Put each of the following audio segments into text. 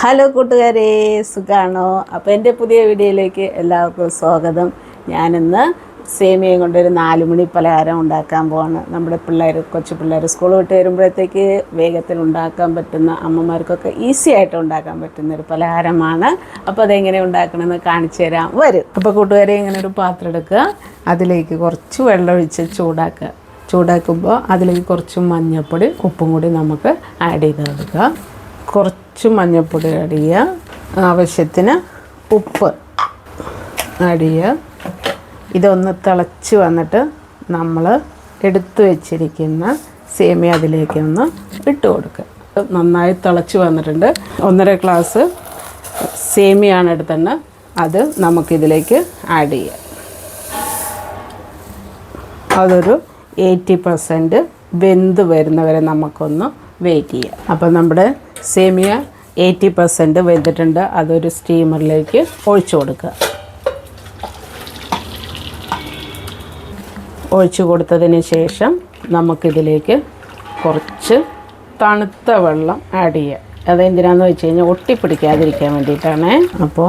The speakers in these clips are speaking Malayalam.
ഹലോ കൂട്ടുകാരെ, സുഖാണോ? അപ്പോൾ എൻ്റെ പുതിയ വീഡിയോയിലേക്ക് എല്ലാവർക്കും സ്വാഗതം. ഞാനിന്ന് സേമിയയും കൊണ്ടൊരു 4 മണി പലഹാരം ഉണ്ടാക്കാൻ പോവാണ്. നമ്മുടെ കൊച്ചു പിള്ളേർ സ്കൂൾ വിട്ട് വരുമ്പോഴത്തേക്ക് വേഗത്തിൽ ഉണ്ടാക്കാൻ പറ്റുന്ന, അമ്മമാർക്കൊക്കെ ഈസി ആയിട്ട് ഉണ്ടാക്കാൻ പറ്റുന്നൊരു പലഹാരമാണ്. അപ്പോൾ അതെങ്ങനെ ഉണ്ടാക്കണമെന്ന് കാണിച്ചു തരാം, വരും. അപ്പോൾ കൂട്ടുകാരെ, ഇങ്ങനെ ഒരു പാത്രം എടുക്കുക, അതിലേക്ക് കുറച്ച് വെള്ളമൊഴിച്ച് ചൂടാക്കുമ്പോൾ അതിലേക്ക് കുറച്ച് മഞ്ഞൾപ്പൊടി, ഉപ്പും കൂടി നമുക്ക് ആഡ് ചെയ്ത് കൊടുക്കുക. കുറച്ച് മഞ്ഞൾപ്പൊടി ആഡ് ചെയ്യുക, ആവശ്യത്തിന് ഉപ്പ് ആഡ് ചെയ്യുക. ഇതൊന്ന് തിളച്ച് വന്നിട്ട് നമ്മൾ എടുത്തു വെച്ചിരിക്കുന്ന സേമിയ അതിലേക്ക് ഒന്ന് ഇട്ട് കൊടുക്കുക. നന്നായി തിളച്ച് വന്നിട്ടുണ്ട്. 1.5 ഗ്ലാസ് സേമിയാണ് എടുത്തത്, അത് നമുക്കിതിലേക്ക് ആഡ് ചെയ്യാം. അതൊരു 80% വെന്ത് വരുന്നവരെ നമുക്കൊന്ന് വെയിറ്റ് ചെയ്യാം. അപ്പം നമ്മുടെ സേമിയ 80% വെന്തിട്ടുണ്ട്. അതൊരു സ്റ്റീമറിലേക്ക് ഒഴിച്ചു കൊടുക്കുക. ഒഴിച്ചു കൊടുത്തതിന് ശേഷം നമുക്കിതിലേക്ക് കുറച്ച് തണുത്ത വെള്ളം ആഡ് ചെയ്യാം. അതെന്തിനാണെന്ന് വെച്ച് കഴിഞ്ഞാൽ ഒട്ടിപ്പിടിക്കാതിരിക്കാൻ വേണ്ടിയിട്ടാണ്. അപ്പോൾ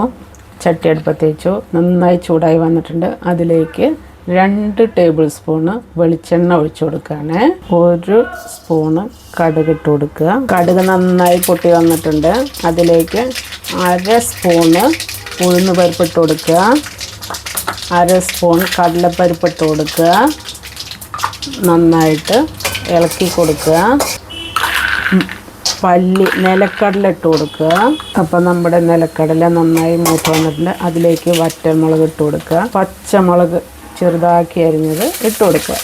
ചട്ടി അടുപ്പത്ത് വെച്ചു, നന്നായി ചൂടായി വന്നിട്ടുണ്ട്. അതിലേക്ക് 2 ടേബിൾ സ്പൂണ് വെളിച്ചെണ്ണ ഒഴിച്ചു കൊടുക്കുകയാണ്. 1 സ്പൂണ് കടുക് ഇട്ട് കൊടുക്കുക. കടുക് നന്നായി പൊട്ടി വന്നിട്ടുണ്ട്. അതിലേക്ക് 1/2 സ്പൂണ് ഉഴുന്ന് പരിപ്പിട്ട് കൊടുക്കുക. 1/2 സ്പൂൺ കടലപ്പരിപ്പ് ഇട്ട് കൊടുക്കുക. നന്നായിട്ട് ഇളക്കി കൊടുക്കുക. നിലക്കടല ഇട്ട് കൊടുക്കുക. അപ്പം നമ്മുടെ നിലക്കടല നന്നായി മൂത്ത് വന്നിട്ടുണ്ട്. അതിലേക്ക് വറ്റൽമുളക് ഇട്ട് കൊടുക്കുക. പച്ചമുളക് ചെറുതാക്കി അരിഞ്ഞത് ഇട്ട് കൊടുക്കുക.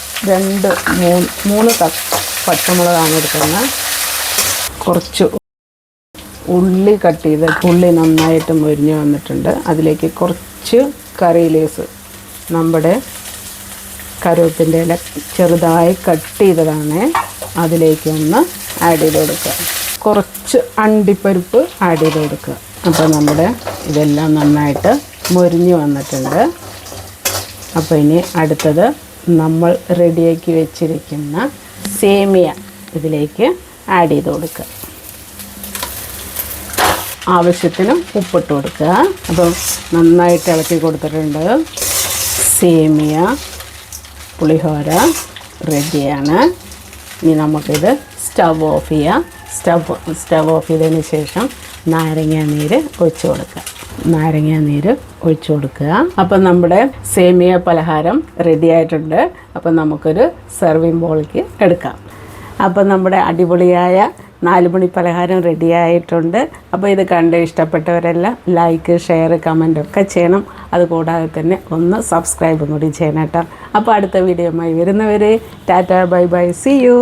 3 പച്ചമുളകാണ് എടുക്കുന്നത്. കുറച്ച് ഉള്ളി കട്ട് ചെയ്ത്, ഉള്ളി നന്നായിട്ട് മൊരിഞ്ഞ് വന്നിട്ടുണ്ട്. അതിലേക്ക് കുറച്ച് കറി ലീവ്സ്, നമ്മുടെ കറിവേപ്പിൻ്റെ ഇല ചെറുതായി കട്ട് ചെയ്തതാണ്, അതിലേക്ക് ഒന്ന് ആഡ് ചെയ്ത് കൊടുക്കുക. കുറച്ച് അണ്ടിപ്പരിപ്പ് ആഡ് ചെയ്ത് കൊടുക്കുക. അപ്പോൾ നമ്മുടെ ഇതെല്ലാം നന്നായിട്ട് മൊരിഞ്ഞ് വന്നിട്ടുണ്ട്. അപ്പോൾ ഇനി അടുത്തത് നമ്മൾ റെഡിയാക്കി വെച്ചിരിക്കുന്ന സേമിയ ഇതിലേക്ക് ആഡ് ചെയ്ത് കൊടുക്കുക. ആവശ്യത്തിന് ഉപ്പിട്ട് കൊടുക്കുക. അപ്പം നന്നായിട്ട് ഇളക്കി കൊടുത്തിട്ടുണ്ട്. സേമിയ പുളിഹോര റെഡിയാണ്. ഇനി നമുക്കിത് സ്റ്റവ് ഓഫ് ചെയ്യാം. സ്റ്റവ് ഓഫ് ചെയ്തതിന് ശേഷം നാരങ്ങാനീര് ഒഴിച്ച് കൊടുക്കുക. അപ്പം നമ്മുടെ സേമിയ പലഹാരം റെഡി ആയിട്ടുണ്ട്. അപ്പം നമുക്കൊരു സെർവിങ് ബോളിലേക്ക് എടുക്കാം. അപ്പം നമ്മുടെ അടിപൊളിയായ 4 മണി പലഹാരം റെഡി ആയിട്ടുണ്ട്. അപ്പോൾ ഇത് കണ്ട് ഇഷ്ടപ്പെട്ടവരെല്ലാം ലൈക്ക്, ഷെയർ, കമൻ്റ് ഒക്കെ ചെയ്യണം. അതുകൂടാതെ തന്നെ ഒന്ന് സബ്സ്ക്രൈബും കൂടി ചെയ്യണം കേട്ടോ. അപ്പോൾ അടുത്ത വീഡിയോയുമായി വരുന്നവരെ tata, bye bye, see U.